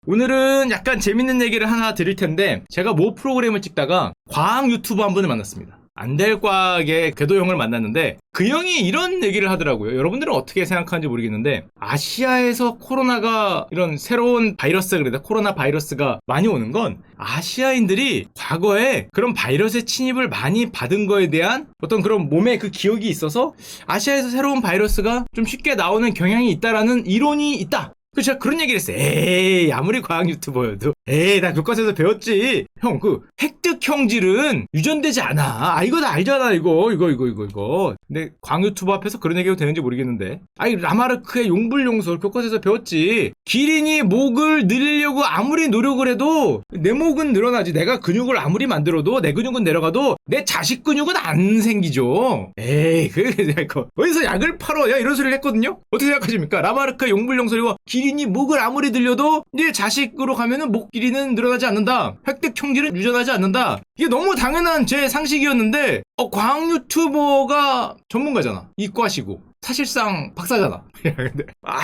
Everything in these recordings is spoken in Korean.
오늘은 약간 재밌는 얘기를 하나 드릴 텐데 제가 모 프로그램을 찍다가 과학 유튜버 한 분을 만났습니다. 안될과학의 궤도형을 만났는데 그 형이 이런 얘기를 하더라고요. 여러분들은 어떻게 생각하는지 모르겠는데 아시아에서 코로나가 이런 새로운 바이러스 그래야 돼. 코로나 바이러스가 많이 오는 건 아시아인들이 과거에 그런 바이러스의 침입을 많이 받은 거에 대한 어떤 그런 몸에 그 기억이 있어서 아시아에서 새로운 바이러스가 좀 쉽게 나오는 경향이 있다라는 이론이 있다. 그 제가 그런 얘기를 했어요. 에이 아무리 과학 유튜버여도 에이 나 교과서에서 배웠지. 형 그 획득 형질은 유전되지 않아. 아 이거 다 알잖아 이거. 근데 과학 유튜버 앞에서 그런 얘기가 되는지 모르겠는데 아니 라마르크의 용불용설 교과서에서 배웠지. 기린이 목을 늘리려고 아무리 노력을 해도 내 목은 늘어나지. 내가 근육을 아무리 만들어도 내 근육은 내려가도 내 자식 근육은 안 생기죠. 에이 그 어디서 약을 팔어. 야 이런 소리를 했거든요. 어떻게 생각하십니까? 라마르크의 용불용설이고 기린이 목을 아무리 늘려도 네 자식으로 가면은 목 길이는 늘어나지 않는다. 획득 형질은 유전하지 않는다. 이게 너무 당연한 제 상식이었는데 과학 유튜버가 전문가잖아. 이과시고 사실상 박사잖아.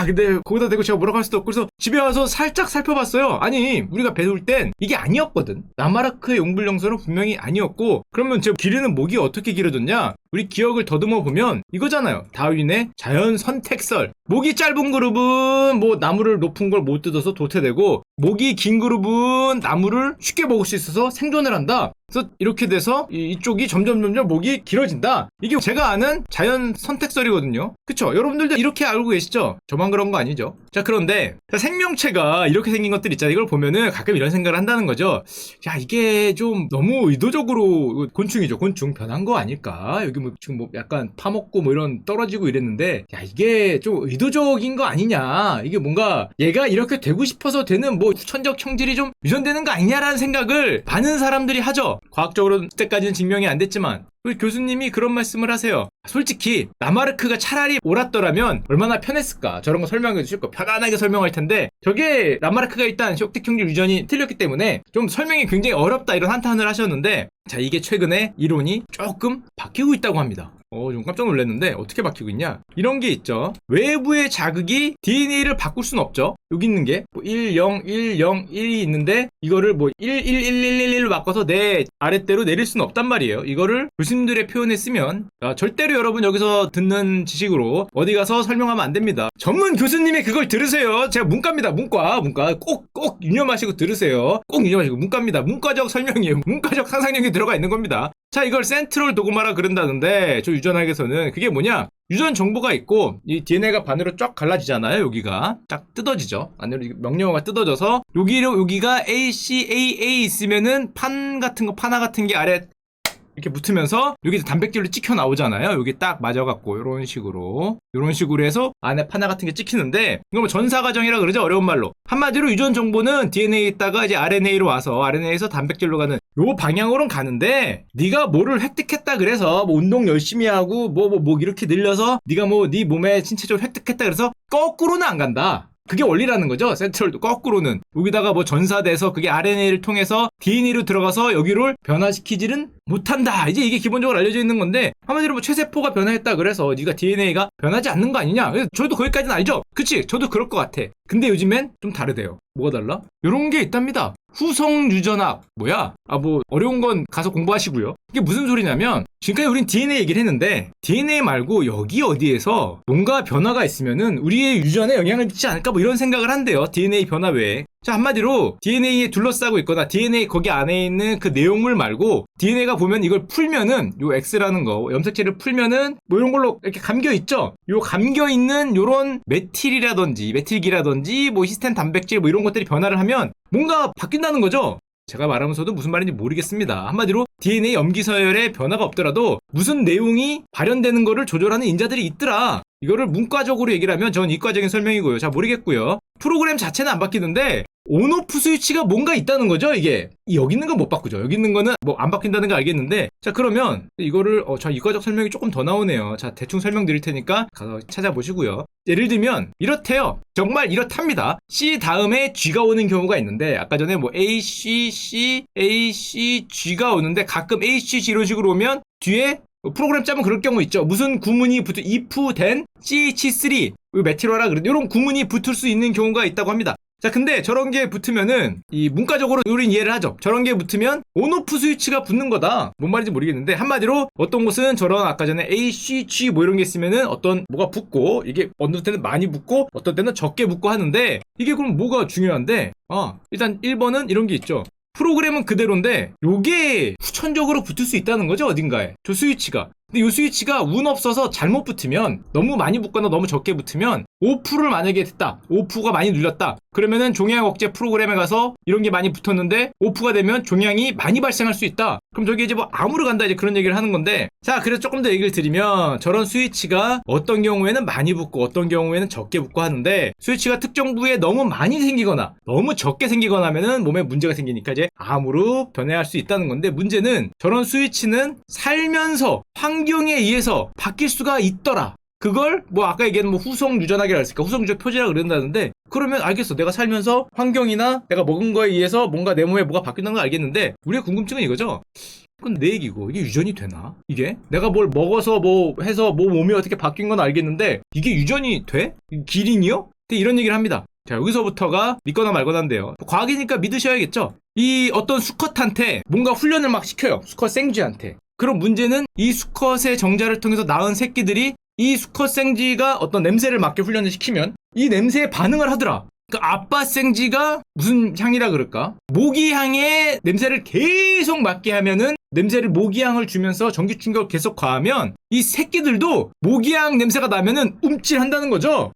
근데 거기다 대고 제가 뭐라고 할 수도 없고 그래서 집에 와서 살짝 살펴봤어요. 아니 우리가 배울 땐 이게 아니었거든. 라마르크의 용불용설은 분명히 아니었고 그러면 제 길이는 목이 어떻게 길어졌냐? 우리 기억을 더듬어 보면 이거잖아요. 다윈의 자연 선택설. 목이 짧은 그룹은 뭐 나무를 높은 걸 못 뜯어서 도태되고 목이 긴 그룹은 나무를 쉽게 먹을 수 있어서 생존을 한다. 그래서 이렇게 돼서 이쪽이 점점 목이 길어진다. 이게 제가 아는 자연 선택설이거든요. 그쵸? 여러분들도 이렇게 알고 계시죠? 저만 그런 거 아니죠? 자 그런데 생명체가 이렇게 생긴 것들 있잖아요. 이걸 보면은 가끔 이런 생각을 한다는 거죠. 야 이게 좀 너무 의도적으로 곤충이죠. 곤충 변한 거 아닐까? 여기 뭐 지금 뭐 약간 파먹고 뭐 이런 떨어지고 이랬는데 야 이게 좀 의도적인 거 아니냐. 이게 뭔가 얘가 이렇게 되고 싶어서 되는 뭐 후천적 형질이 좀 유전되는 거 아니냐라는 생각을 많은 사람들이 하죠. 과학적으로 그때까지는 증명이 안 됐지만 우리 교수님이 그런 말씀을 하세요. 솔직히 라마르크가 차라리 옳았더라면 얼마나 편했을까. 저런 거 설명해 주실 거 편안하게 설명할 텐데 저게 라마르크가 일단 획득 형질 유전이 틀렸기 때문에 좀 설명이 굉장히 어렵다 이런 한탄을 하셨는데 자 이게 최근에 이론이 조금 바뀌고 있다고 합니다. 좀 깜짝 놀랐는데 어떻게 바뀌고 있냐? 이런 게 있죠. 외부의 자극이 DNA를 바꿀 수는 없죠. 여기 있는 게 뭐 1, 0, 1, 0, 1이 있는데 이거를 뭐 1, 1, 1, 1, 1로 바꿔서 내 아랫대로 내릴 수는 없단 말이에요. 이거를 교수님들의 표현에 쓰면 절대로 여러분 여기서 듣는 지식으로 어디 가서 설명하면 안 됩니다. 전문 교수님이 그걸 들으세요. 제가 문과입니다. 문과 꼭 유념하시고 들으세요. 꼭 유념하시고 문과입니다. 문과적 설명이에요. 문과적 상상력이 들어가 있는 겁니다. 자 이걸 센트럴 도그마라 그런다는데 저 유전학에서는 그게 뭐냐? 유전 정보가 있고 이 DNA가 반으로 쫙 갈라지잖아요. 여기가 쫙 뜯어지죠. 안으로 명령어가 뜯어져서 여기가 ACAA 있으면은 파나 같은 게 아래 이렇게 붙으면서 여기 단백질로 찍혀 나오잖아요. 여기 딱 맞아갖고 이런 식으로 해서 안에 파나 같은 게 찍히는데 이거 뭐 전사 과정이라 그러죠. 어려운 말로 한마디로 유전 정보는 DNA에 있다가 이제 RNA로 와서 RNA에서 단백질로 가는 요 방향으로는 가는데 네가 뭐를 획득했다 그래서 뭐 운동 열심히 하고 뭐 이렇게 늘려서 네가 뭐 네 몸에 신체적으로 획득했다 그래서 거꾸로는 안 간다. 그게 원리라는 거죠. 센트럴도 거꾸로는 여기다가 뭐 전사돼서 그게 RNA를 통해서 DNA로 들어가서 여기를 변화시키지는 못한다. 이제 이게 기본적으로 알려져 있는 건데 한마디로 뭐 체세포가 변화했다 그래서 네가 DNA가 변하지 않는 거 아니냐. 저도 거기까지는 알죠. 그치? 저도 그럴 것 같아. 근데 요즘엔 좀 다르대요. 뭐가 달라? 요런 게 있답니다. 후성 유전학 뭐야? 뭐 어려운 건 가서 공부하시고요. 이게 무슨 소리냐면 지금까지 우린 DNA 얘기를 했는데 DNA 말고 여기 어디에서 뭔가 변화가 있으면은 우리의 유전에 영향을 미치지 않을까 뭐 이런 생각을 한대요. DNA 변화 외에. 자 한마디로 DNA에 둘러싸고 있거나 DNA 거기 안에 있는 그 내용물 말고 DNA가 보면 이걸 풀면은 요 X라는 거 염색체를 풀면은 뭐 이런 걸로 이렇게 감겨 있죠. 요 감겨 있는 요런 메틸기라든지 뭐 히스텐 단백질 뭐 이런 것들이 변화를 하면 뭔가 바뀐다는 거죠. 제가 말하면서도 무슨 말인지 모르겠습니다. 한마디로 DNA 염기서열에 변화가 없더라도 무슨 내용이 발현되는 거를 조절하는 인자들이 있더라. 이거를 문과적으로 얘기를 하면 전 이과적인 설명이고요. 잘 모르겠고요. 프로그램 자체는 안 바뀌는데 온오프 스위치가 뭔가 있다는 거죠. 이게 여기 있는 건 못 바꾸죠. 여기 있는 거는 뭐 안 바뀐다는 거 알겠는데 자 그러면 이거를 자 이과적 설명이 조금 더 나오네요. 자 대충 설명드릴 테니까 가서 찾아보시고요. 예를 들면 이렇대요. 정말 이렇답니다. C 다음에 G가 오는 경우가 있는데 아까 전에 뭐 A, C, G가 오는데 가끔 A, C, G 이런 식으로 오면 뒤에 프로그램 짜면 그럴 경우 있죠. 무슨 구문이 붙을 if then CH3 메티로라 그런 이런 구문이 붙을 수 있는 경우가 있다고 합니다. 자, 근데 저런 게 붙으면은 이 문과적으로 우린 이해를 하죠. 저런 게 붙으면 온오프 스위치가 붙는 거다. 뭔 말인지 모르겠는데 한마디로 어떤 곳은 저런 아까 전에 A, C, G 뭐 이런 게 있으면은 어떤 뭐가 붙고 이게 어느 때는 많이 붙고 어떤 때는 적게 붙고 하는데 이게 그럼 뭐가 중요한데 일단 1번은 이런 게 있죠. 프로그램은 그대로인데 요게 후천적으로 붙을 수 있다는 거죠, 어딘가에. 저 스위치가. 근데 이 스위치가 운 없어서 잘못 붙으면 너무 많이 붙거나 너무 적게 붙으면 오프를 만약에 했다. 오프가 많이 눌렸다. 그러면은 종양 억제 프로그램에 가서 이런 게 많이 붙었는데 오프가 되면 종양이 많이 발생할 수 있다. 그럼 저기 이제 뭐 암으로 간다 이제 그런 얘기를 하는 건데 자, 그래서 조금 더 얘기를 드리면 저런 스위치가 어떤 경우에는 많이 붙고 어떤 경우에는 적게 붙고 하는데 스위치가 특정 부위에 너무 많이 생기거나 너무 적게 생기거나 하면은 몸에 문제가 생기니까 이제 암으로 변해할 수 있다는 건데 문제는 저런 스위치는 살면서 환경에 의해서 바뀔 수가 있더라. 그걸 뭐 아까 얘기한 뭐 후속 유전학이라 했을까 후속 유전 표제라고 그런다는데 그러면 알겠어. 내가 살면서 환경이나 내가 먹은 거에 의해서 뭔가 내 몸에 뭐가 바뀐다는 걸 알겠는데 우리의 궁금증은 이거죠. 그건 내 얘기고 이게 유전이 되나? 이게? 내가 뭘 먹어서 뭐 해서 뭐 몸이 어떻게 바뀐 건 알겠는데 이게 유전이 돼? 기린이요? 이런 얘기를 합니다. 자, 여기서부터가 믿거나 말거나인데요. 과학이니까 믿으셔야겠죠? 이 어떤 수컷한테 뭔가 훈련을 막 시켜요. 수컷 생쥐한테. 그럼 문제는 이 수컷의 정자를 통해서 낳은 새끼들이 이 수컷 생쥐가 어떤 냄새를 맡게 훈련을 시키면 이 냄새에 반응을 하더라. 그러니까 아빠 생쥐가 무슨 향이라 그럴까? 모기향의 냄새를 계속 맡게 하면은 냄새를 모기향을 주면서 전기 충격을 계속 가하면 이 새끼들도 모기향 냄새가 나면은 움찔한다는 거죠.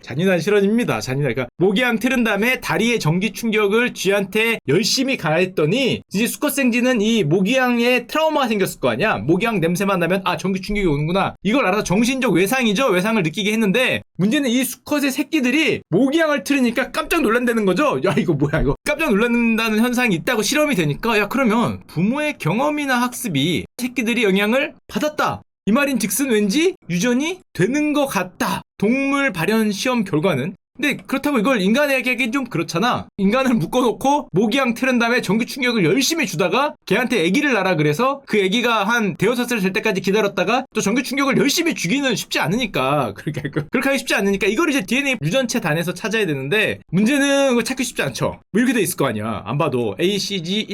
잔인한 실험입니다. 잔인한. 그러니까 모기향 틀은 다음에 다리에 전기 충격을 쥐한테 열심히 가했더니 이제 수컷 생쥐는 이 모기향에 트라우마가 생겼을 거 아니야. 모기향 냄새만 나면 전기 충격이 오는구나. 이걸 알아서 정신적 외상이죠. 외상을 느끼게 했는데 문제는 이 수컷의 새끼들이 모기향을 틀으니까 깜짝 놀란다는 거죠. 야, 이거 뭐야 이거. 깜짝 놀란다는 현상이 있다고 실험이 되니까 야, 그러면 부모의 경험이나 학습이 새끼들이 영향을 받았다. 이 말인 즉슨 왠지 유전이 되는 것 같다. 동물 발현 시험 결과는. 근데 그렇다고 이걸 인간에게 하긴 좀 그렇잖아. 인간을 묶어놓고 모기향 틀은 다음에 전기 충격을 열심히 주다가 걔한테 아기를 낳으라 그래서 그 아기가 한 대여섯 살 될 때까지 기다렸다가 또 전기 충격을 열심히 주기는 쉽지 않으니까 그렇게 하기 쉽지 않으니까 이걸 이제 DNA 유전체 단에서 찾아야 되는데 문제는 그거 찾기 쉽지 않죠. 뭐 이렇게 돼 있을 거 아니야. 안 봐도 ACG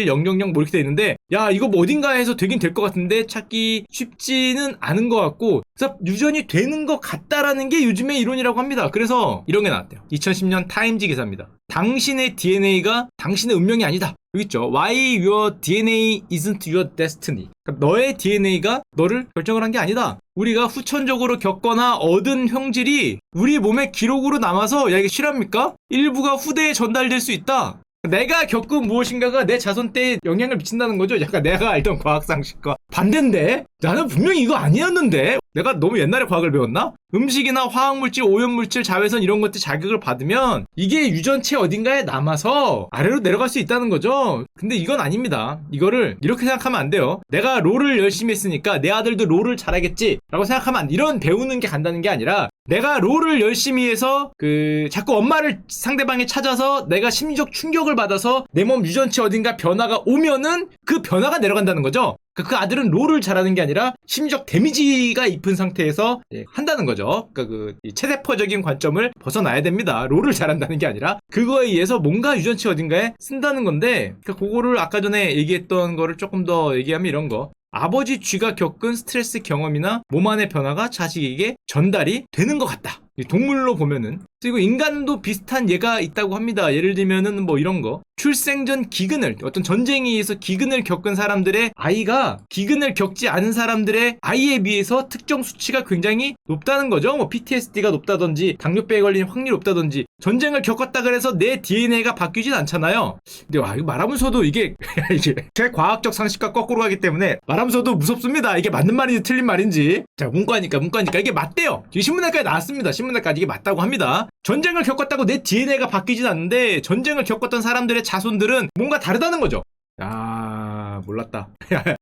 111000 뭐 이렇게 돼 있는데 야, 이거 뭐 어딘가에서 되긴 될 것 같은데 찾기 쉽지는 않은 것 같고 그래서 유전이 되는 것 같다라는 게 요즘의 이론이라고 합니다. 그래서 이런 게 나왔대요. 2010년 타임지 기사입니다. 당신의 DNA가 당신의 운명이 아니다. 여기 있죠. Why your DNA isn't your destiny. 그러니까 너의 DNA가 너를 결정을 한 게 아니다. 우리가 후천적으로 겪거나 얻은 형질이 우리 몸의 기록으로 남아서 야, 이게 실합니까? 일부가 후대에 전달될 수 있다. 내가 겪은 무엇인가가 내 자손 때에 영향을 미친다는 거죠. 약간 내가 알던 과학 상식과 반대인데 나는 분명히 이거 아니었는데 내가 너무 옛날에 과학을 배웠나? 음식이나 화학물질, 오염물질, 자외선 이런 것들 자극을 받으면 이게 유전체 어딘가에 남아서 아래로 내려갈 수 있다는 거죠. 근데 이건 아닙니다. 이거를 이렇게 생각하면 안 돼요. 내가 롤을 열심히 했으니까 내 아들도 롤을 잘하겠지 라고 생각하면 안 돼. 이런 배우는 게 간다는 게 아니라 내가 롤을 열심히 해서 자꾸 엄마를 상대방이 찾아서 내가 심리적 충격을 받아서 내 몸 유전체 어딘가 변화가 오면은 그 변화가 내려간다는 거죠. 그 아들은 롤을 잘하는 게 아니라 심리적 데미지가 입은 상태에서 한다는 거죠. 그러니까 이 체세포적인 관점을 벗어나야 됩니다. 롤을 잘한다는 게 아니라 그거에 의해서 뭔가 유전체 어딘가에 쓴다는 건데 그거를 아까 전에 얘기했던 거를 조금 더 얘기하면 이런 거. 아버지 쥐가 겪은 스트레스 경험이나 몸 안의 변화가 자식에게 전달이 되는 것 같다. 동물로 보면은. 그리고 인간도 비슷한 예가 있다고 합니다. 예를 들면은 뭐 이런 거. 출생 전 기근을, 어떤 전쟁에 의해서 기근을 겪은 사람들의 아이가 기근을 겪지 않은 사람들의 아이에 비해서 특정 수치가 굉장히 높다는 거죠. 뭐 PTSD가 높다든지 당뇨병에 걸리는 확률이 높다든지. 전쟁을 겪었다 그래서 내 DNA가 바뀌진 않잖아요. 근데 이거 말하면서도 이게 제 과학적 상식과 거꾸로 가기 때문에 말하면서도 무섭습니다. 이게 맞는 말인지 틀린 말인지. 자, 문과니까 이게 맞대요. 지금 신문학과에 나왔습니다. 신문학까지 이게 맞다고 합니다. 전쟁을 겪었다고 내 DNA가 바뀌진 않는데 전쟁을 겪었던 사람들의 자손들은 뭔가 다르다는 거죠. 몰랐다.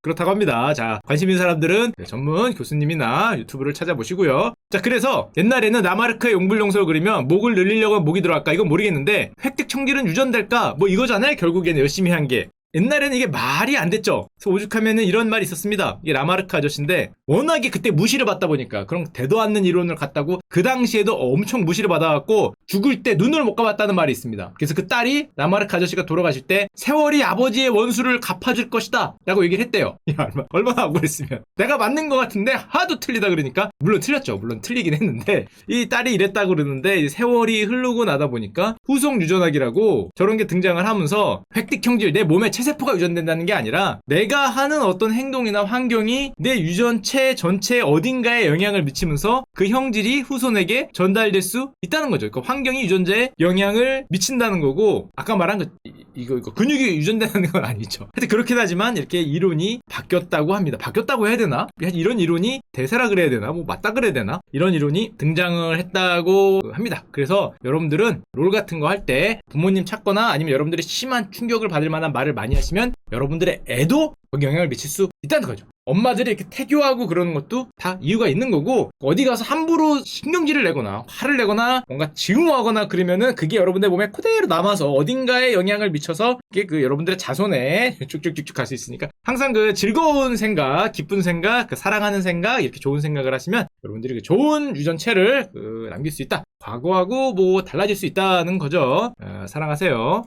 그렇다고 합니다. 자, 관심 있는 사람들은 전문 교수님이나 유튜브를 찾아보시고요. 자, 그래서 옛날에는 라마르크의 용불용설을 그리면 목을 늘리려고 하면 목이 들어갈까? 이건 모르겠는데 획득 청질은 유전될까? 뭐 이거잖아요. 결국에는 열심히 한 게. 옛날에는 이게 말이 안 됐죠. 그래서 오죽하면은 이런 말이 있었습니다. 이게 라마르크 아저씨인데 워낙에 그때 무시를 받다 보니까 그런 대도 않는 이론을 갖다고 그 당시에도 엄청 무시를 받아갖고 죽을 때 눈을 못 감았다는 말이 있습니다. 그래서 그 딸이 라마르크 아저씨가 돌아가실 때 세월이 아버지의 원수를 갚아줄 것이다 라고 얘기를 했대요. 야, 얼마나 억울했으면. 내가 맞는 것 같은데 하도 틀리다 그러니까 물론 틀렸죠. 물론 틀리긴 했는데 이 딸이 이랬다고 그러는데 세월이 흐르고 나다 보니까 후속 유전학이라고 저런 게 등장을 하면서 획득 형질, 내 몸에 체세포가 유전된다는 게 아니라 내가 하는 어떤 행동이나 환경이 내 유전체 전체 어딘가에 영향을 미치면서 그 형질이 후손에게 전달될 수 있다는 거죠. 그러니까 환경이 유전자에 영향을 미친다는 거고 아까 말한 거 이거 근육이 유전된다는 건 아니죠. 하여튼 그렇긴 하지만 이렇게 이론이 바뀌었다고 합니다. 바뀌었다고 해야 되나? 이런 이론이 대세라 그래야 되나? 뭐 맞다 그래야 되나? 이런 이론이 등장을 했다고 합니다. 그래서 여러분들은 롤 같은 거 할 때 부모님 찾거나 아니면 여러분들이 심한 충격을 받을 만한 말을 많이 하시면 여러분들의 애도 거기 영향을 미칠 수 있다는 거죠. 엄마들이 이렇게 태교하고 그러는 것도 다 이유가 있는 거고 어디 가서 함부로 신경질을 내거나 화를 내거나 뭔가 증오하거나 그러면은 그게 여러분들 몸에 그대로 남아서 어딘가에 영향을 미쳐서 그게 그 여러분들의 자손에 쭉쭉쭉쭉 갈 수 있으니까 항상 그 즐거운 생각, 기쁜 생각, 그 사랑하는 생각 이렇게 좋은 생각을 하시면 여러분들이 그 좋은 유전체를 남길 수 있다. 과거하고 뭐 달라질 수 있다는 거죠. 사랑하세요.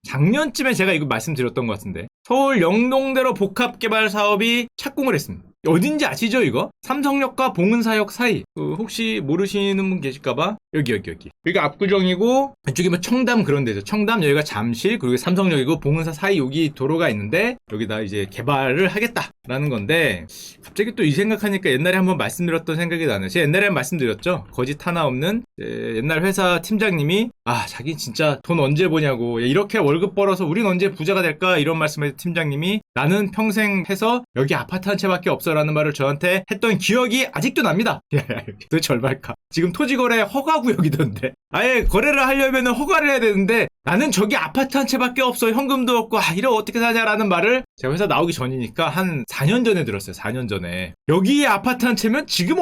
작년쯤에 제가 이거 말씀드렸던 것 같은데 서울 영동대로 복합개발 사업이 착공을 했습니다. 어딘지 아시죠 이거? 삼성역과 봉은사역 사이. 혹시 모르시는 분 계실까봐 여기 여기가 압구정이고 이쪽이 뭐 청담 그런 데죠. 청담, 여기가 잠실, 그리고 삼성역이고 봉은사 사이 여기 도로가 있는데 여기다 이제 개발을 하겠다라는 건데 갑자기 또 이 생각하니까 옛날에 한번 말씀드렸던 생각이 나네요. 제가 옛날에 말씀드렸죠. 거짓 하나 없는 옛날 회사 팀장님이 자기 진짜 돈 언제 버냐고 이렇게 월급 벌어서 우린 언제 부자가 될까 이런 말씀을 팀장님이 나는 평생 해서 여기 아파트 한 채밖에 없어 라는 말을 저한테 했던 기억이 아직도 납니다. 도대체 얼마일까? 지금 토지거래 허가구역이던데 아예 거래를 하려면 허가를 해야 되는데 나는 저기 아파트 한 채밖에 없어 현금도 없고 이러 어떻게 사냐라는 말을 제가 회사 나오기 전이니까 한 4년 전에 들었어요. 4년 전에 여기에 아파트 한 채면 지금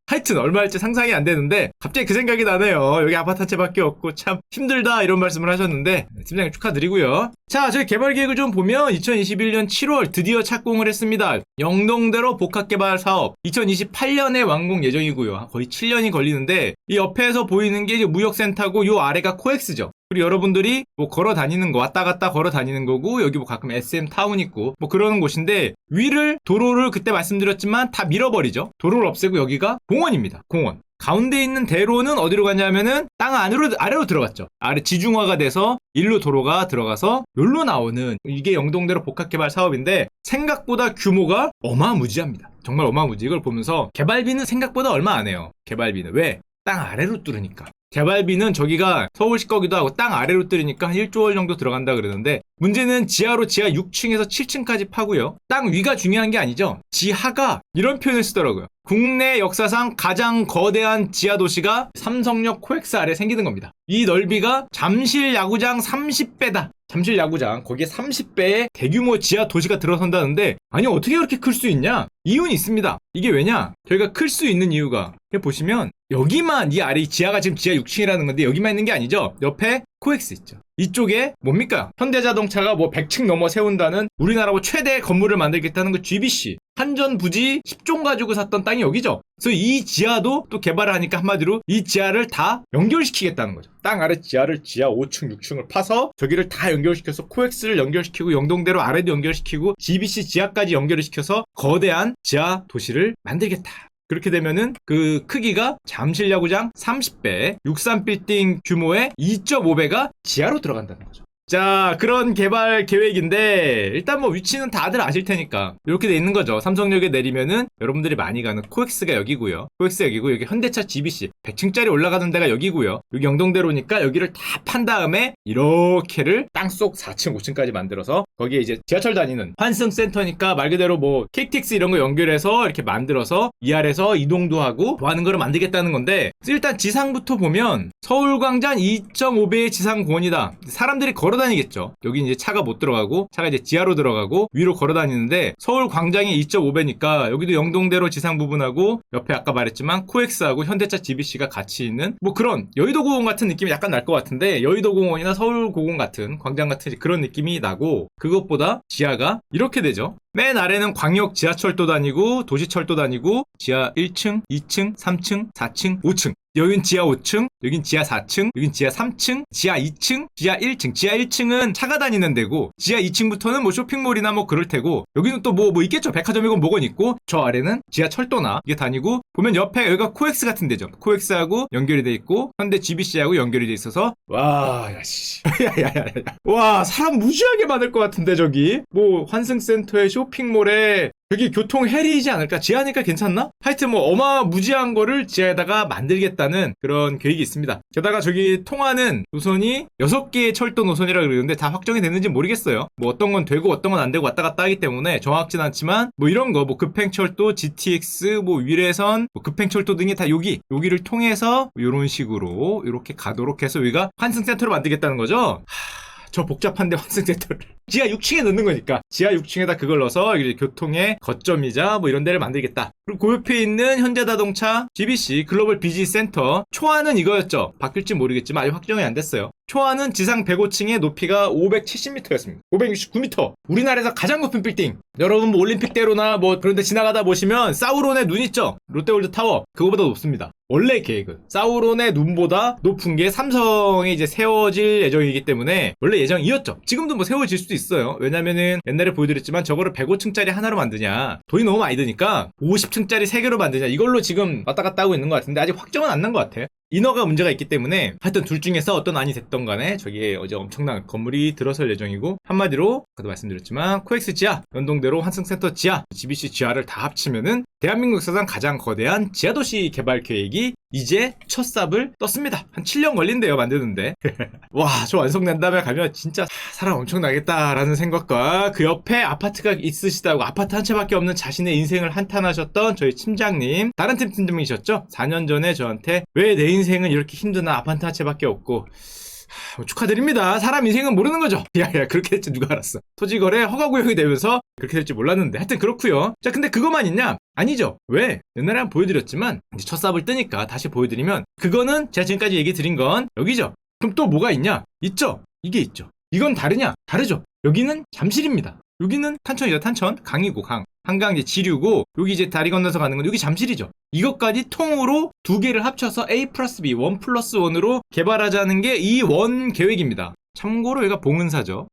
하여튼 얼마일지 상상이 안 되는데 갑자기 그 생각이 나네요. 여기 아파트 한 채밖에 없고 참 힘들다 이런 말씀을 하셨는데 팀장님 축하드리고요. 자, 저희 개발 계획을 좀 보면 2021년 7월 드디어 착공을 했습니다. 영동대로 복합개발 사업 2028년에 완공 예정이고요. 거의 7년이 걸리는데 이 옆에서 보이는 게 이제 무역센터고 요 아래가 코엑스죠. 그리고 여러분들이 뭐 걸어 다니는 거 왔다 갔다 걸어 다니는 거고 여기 뭐 가끔 SM 타운 있고 뭐 그러는 곳인데 위를 도로를 그때 말씀드렸지만 다 밀어버리죠. 도로를 없애고 여기가 공원입니다. 공원. 가운데 있는 대로는 어디로 갔냐면은 땅 아래로 들어갔죠. 아래 지중화가 돼서 일로 도로가 들어가서 여기로 나오는 이게 영동대로 복합개발 사업인데 생각보다 규모가 어마무지합니다. 정말 어마무지. 이걸 보면서 개발비는 생각보다 얼마 안 해요. 개발비는. 왜? 땅 아래로 뚫으니까. 개발비는 저기가 서울시 거기도 하고 땅 아래로 뚫으니까 한 1조 원 정도 들어간다 그러는데 문제는 지하 6층에서 7층까지 파고요. 땅 위가 중요한 게 아니죠. 지하가 이런 표현을 쓰더라고요. 국내 역사상 가장 거대한 지하 도시가 삼성역 코엑스 아래 생기는 겁니다. 이 넓이가 잠실 야구장 30배다. 잠실 야구장 거기에 30배의 대규모 지하 도시가 들어선다는데 아니 어떻게 그렇게 클 수 있냐? 이유는 있습니다. 이게 왜냐? 저희가 클 수 있는 이유가 보시면 여기만 이 아래 지하가 지금 지하 6층이라는 건데 여기만 있는 게 아니죠. 옆에 코엑스 있죠. 이쪽에 뭡니까? 현대자동차가 뭐 100층 넘어 세운다는 우리나라 최대 건물을 만들겠다는 그 GBC 한전 부지 10종 가지고 샀던 땅이 여기죠. 그래서 이 지하도 또 개발을 하니까 한마디로 이 지하를 다 연결시키겠다는 거죠. 땅 아래 지하를 지하 5층, 6층을 파서 저기를 다 연결시켜서 코엑스를 연결시키고 영동대로 아래도 연결시키고 GBC 지하까지 연결을 시켜서 거대한 지하 도시를 만들겠다. 그렇게 되면은 그 크기가 잠실 야구장 30배, 63빌딩 규모의 2.5배가 지하로 들어간다는 거죠. 자, 그런 개발 계획인데 일단 뭐 위치는 다들 아실 테니까 이렇게 돼 있는 거죠. 삼성역에 내리면은 여러분들이 많이 가는 코엑스가 여기고요. 코엑스 여기고 여기 현대차 GBC 100층짜리 올라가는 데가 여기고요. 여기 영동대로니까 여기를 다 판 다음에 이렇게를 땅속 4층, 5층까지 만들어서 거기에 이제 지하철 다니는 환승센터니까 말 그대로 뭐 KTX 이런 거 연결해서 이렇게 만들어서 이 아래서 이동도 하고 뭐 하는 거를 만들겠다는 건데 일단 지상부터 보면 서울광장 2.5배의 지상공원이다. 사람들이 걸어 걸어다니겠죠. 여기 이제 차가 못 들어가고 차가 이제 지하로 들어가고 위로 걸어다니는데 서울 광장이 2.5배니까 여기도 영동대로 지상 부분하고 옆에 아까 말했지만 코엑스하고 현대차 GBC가 같이 있는 뭐 그런 여의도공원 같은 느낌이 약간 날 것 같은데 여의도공원이나 서울고공 같은 광장 같은 그런 느낌이 나고 그것보다 지하가 이렇게 되죠. 맨 아래는 광역 지하철도 다니고 도시철도 다니고 지하 1층, 2층, 3층, 4층, 5층. 여긴 지하 5층, 여긴 지하 4층, 여긴 지하 3층, 지하 2층, 지하 1층. 지하 1층은 차가 다니는 데고 지하 2층부터는 뭐 쇼핑몰이나 뭐 그럴 테고 여기는 또 뭐 있겠죠. 백화점이건 뭐건 있고 저 아래는 지하철도나 이게 다니고 보면 옆에 여기가 코엑스 같은 데죠. 코엑스하고 연결이 돼 있고 현대 GBC하고 연결이 돼 있어서 와, 야씨. 야야야야. 와, 사람 무지하게 많을 것 같은데 저기. 뭐 환승센터에 쇼핑몰에 여기 교통 헬이지 않을까? 지하니까 괜찮나? 하여튼 뭐 어마무지한 거를 지하에다가 만들겠다는 그런 계획이 있습니다. 게다가 저기 통하는 노선이 6개의 철도 노선이라 그러는데 다 확정이 됐는지 모르겠어요. 뭐 어떤 건 되고 어떤 건 안 되고 왔다 갔다 하기 때문에 정확진 않지만 뭐 이런 거 뭐 급행철도, GTX, 뭐 위례선, 뭐 급행철도 등이 다 여기를 통해서 이런 식으로 이렇게 가도록 해서 여기가 환승센터로 만들겠다는 거죠. 저 복잡한데 환승센터를 지하 6층에 넣는 거니까 지하 6층에다 그걸 넣어서 이제 교통의 거점이자 뭐 이런 데를 만들겠다. 그리고 그 옆에 있는 현대자동차 GBC 글로벌 비즈니스 센터 초안은 이거였죠. 바뀔지 모르겠지만 아직 확정이 안 됐어요. 초안은 지상 105층의 높이가 570m였습니다. 569m. 우리나라에서 가장 높은 빌딩. 여러분 뭐 올림픽대로나 뭐 그런 데 지나가다 보시면 사우론의 눈 있죠? 롯데월드 타워. 그거보다 높습니다. 원래 계획은 사우론의 눈보다 높은 게 삼성에 이제 세워질 예정이기 때문에 원래 예정이었죠. 지금도 뭐 세워질 수도 있어요. 왜냐면은 옛날에 보여드렸지만 저거를 105층짜리 하나로 만드냐 돈이 너무 많이 드니까 50층짜리 3개로 만드냐 이걸로 지금 왔다 갔다 하고 있는 것 같은데 아직 확정은 안 난 것 같아요. 인허가 문제가 있기 때문에 하여튼 둘 중에서 어떤 안이 됐던 간에 저기에 어제 엄청난 건물이 들어설 예정이고 한마디로 아까도 말씀드렸지만 코엑스 지하, 연동대로 환승센터 지하, GBC 지하를 다 합치면은 대한민국 역사상 가장 거대한 지하도시 개발 계획이 이제 첫 삽을 떴습니다. 한 7년 걸린대요 만드는데. 와, 저 완성된 다음에 가면 진짜 사람 엄청 나겠다라는 생각과 그 옆에 아파트가 있으시다고 아파트 한 채밖에 없는 자신의 인생을 한탄하셨던 저희 팀장님, 다른 팀 팀장이셨죠? 4년 전에 저한테 왜 내 인생은 이렇게 힘드나 아파트 한 채밖에 없고 축하드립니다. 사람 인생은 모르는 거죠. 야야 그렇게 될지 누가 알았어. 토지거래 허가구역이 되면서 그렇게 될지 몰랐는데 하여튼 그렇고요. 자 근데 그것만 있냐? 아니죠. 왜? 옛날에 한번 보여드렸지만 이제 첫 삽을 뜨니까 다시 보여드리면 그거는 제가 지금까지 얘기 드린 건 여기죠. 그럼 또 뭐가 있냐? 있죠. 이게 있죠. 이건 다르냐? 다르죠. 여기는 잠실입니다. 여기는 탄천이죠. 탄천. 강이고 강. 한강 이제 지류고 여기 이제 다리 건너서 가는 건 여기 잠실이죠. 이것까지 통으로 두 개를 합쳐서 A 플러스 B 1+1으로 개발하자는 게 이 원 계획입니다. 참고로 여기가 봉은사죠.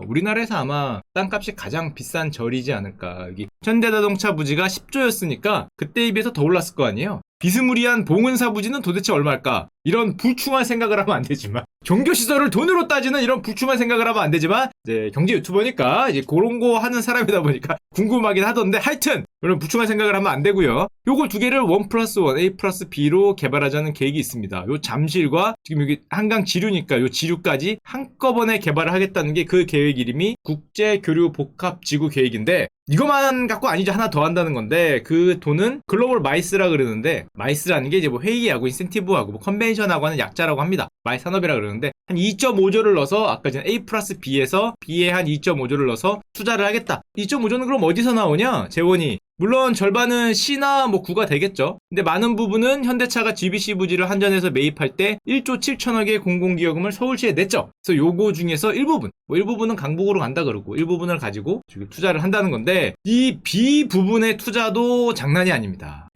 우리나라에서 아마 땅값이 가장 비싼 절이지 않을까. 여기 현대자동차 부지가 10조였으니까 그때에 비해서 더 올랐을 거 아니에요. 비스무리한 봉은사 부지는 도대체 얼마일까? 이런 불충한 생각을 하면 안 되지만 종교시설을 돈으로 따지는 이런 불충한 생각을 하면 안 되지만 이제 경제 유튜버니까 이제 그런 거 하는 사람이다 보니까 궁금하긴 하던데 하여튼 이런 불충한 생각을 하면 안 되고요. 요걸 두 개를 1+1 A 플러스 B로 개발하자는 계획이 있습니다. 요 잠실과 지금 여기 한강 지류니까 요 지류까지 한꺼번에 개발을 하겠다는 게 그 계획 이름이 국제교류복합지구 계획인데 이거만 갖고 아니죠. 하나 더 한다는 건데 그 돈은 글로벌 마이스라 그러는데 마이스라는 게 이제 뭐 회의하고 인센티브하고 뭐 컨벤션하고 하는 약자라고 합니다. 마이 산업이라 그러는데 한 2.5조를 넣어서 아까 전에 A 플러스 B에서 B에 한 2.5조를 넣어서 투자를 하겠다. 2.5조는 그럼 어디서 나오냐? 재원이. 물론 절반은 C나 뭐 구가 되겠죠. 근데 많은 부분은 현대차가 GBC 부지를 한전에서 매입할 때 1조 7천억의 공공기여금을 서울시에 냈죠. 그래서 요거 중에서 일부분, 뭐 일부분은 강북으로 간다 그러고 일부분을 가지고 지금 투자를 한다는 건데 이 B 부분의 투자도 장난이 아닙니다.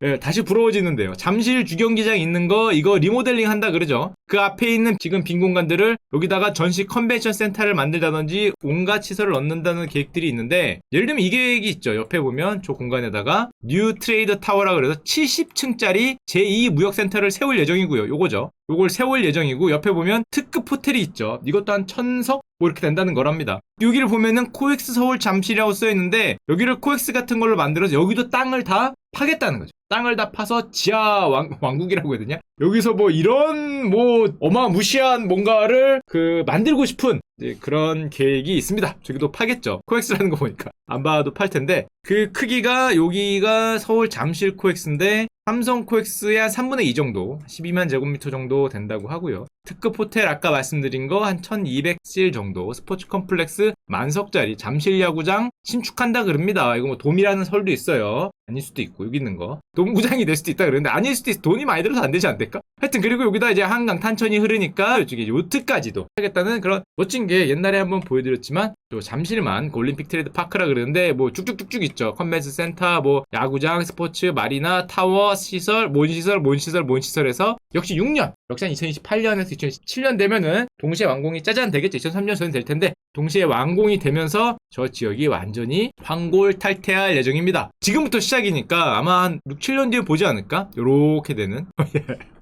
네, 다시 부러워지는데요. 잠실 주경기장 있는 거 이거 리모델링 한다 그러죠. 그 앞에 있는 지금 빈 공간들을 여기다가 전시 컨벤션 센터를 만들다든지 온갖 시설을 넣는다는 계획들이 있는데 예를 들면 이 계획이 있죠. 옆에 보면 저 공간에다가 뉴 트레이드 타워라 그래서 70층짜리 제2 무역센터를 세울 예정이고요. 요거죠. 요걸 세울 예정이고 옆에 보면 특급 호텔이 있죠. 이것도 한 1000석? 뭐 이렇게 된다는 거랍니다. 여기를 보면은 코엑스 서울 잠실이라고 써있는데 여기를 코엑스 같은 걸로 만들어서 여기도 땅을 다 파겠다는 거죠. 땅을 다 파서 지하 왕국이라고 해야 되냐? 여기서 뭐 이런 뭐 어마무시한 뭔가를 만들고 싶은 그런 계획이 있습니다. 저기도 파겠죠. 코엑스라는 거 보니까 안 봐도 팔 텐데 그 크기가 여기가 서울 잠실 코엑스인데 삼성 코엑스의 한 3분의 2 정도, 12만 제곱미터 정도 된다고 하고요. 특급 호텔 아까 말씀드린 거 한 1200실 정도, 스포츠 컴플렉스 만석짜리, 잠실 야구장 신축한다 그럽니다. 이거 뭐 돔이라는 설도 있어요. 아닐 수도 있고, 여기 있는 거 돔구장이 될 수도 있다 그러는데 아닐 수도 있어. 돈이 많이 들어서 안 되지 않을까? 하여튼 그리고 여기다 이제 한강 탄천이 흐르니까 이쪽에 요트까지도 하겠다는 그런 멋진 게 옛날에 한번 보여드렸지만 또 잠실만 올림픽 트레이드 파크라 그러는데 뭐 쭉쭉쭉쭉 있죠. 컨벤션 센터, 뭐 야구장, 스포츠, 마리나, 타워, 시설, 몬시설에서 역시 6년, 역시 한 2028년에서 2017년 되면은 동시에 완공이 짜잔 되겠죠. 2003년 될 텐데 동시에 완공이 되면서 저 지역이 완전히 황골탈퇴할 예정입니다. 지금부터 시작이니까 아마 한 6, 7년 뒤에 보지 않을까? 요렇게 되는.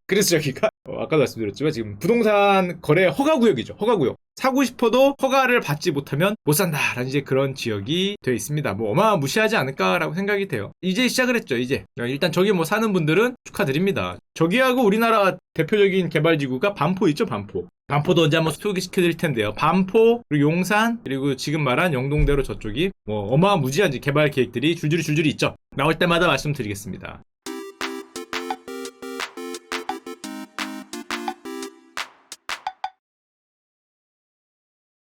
그래서 저기가 아까도 말씀드렸지만 지금 부동산 거래 허가구역이죠. 허가구역. 사고 싶어도 허가를 받지 못하면 못 산다라는 이제 그런 지역이 되어 있습니다. 뭐 어마무시하지 않을까라고 생각이 돼요. 이제 시작을 했죠. 이제 일단 저기 뭐 사는 분들은 축하드립니다. 저기하고 우리나라 대표적인 개발지구가 반포 있죠. 반포도 언제 한번 소개시켜드릴 텐데요. 반포, 그리고 용산, 그리고 지금 말한 영동대로 저쪽이 뭐 어마무지한 개발 계획들이 줄줄이 있죠. 나올 때마다 말씀드리겠습니다.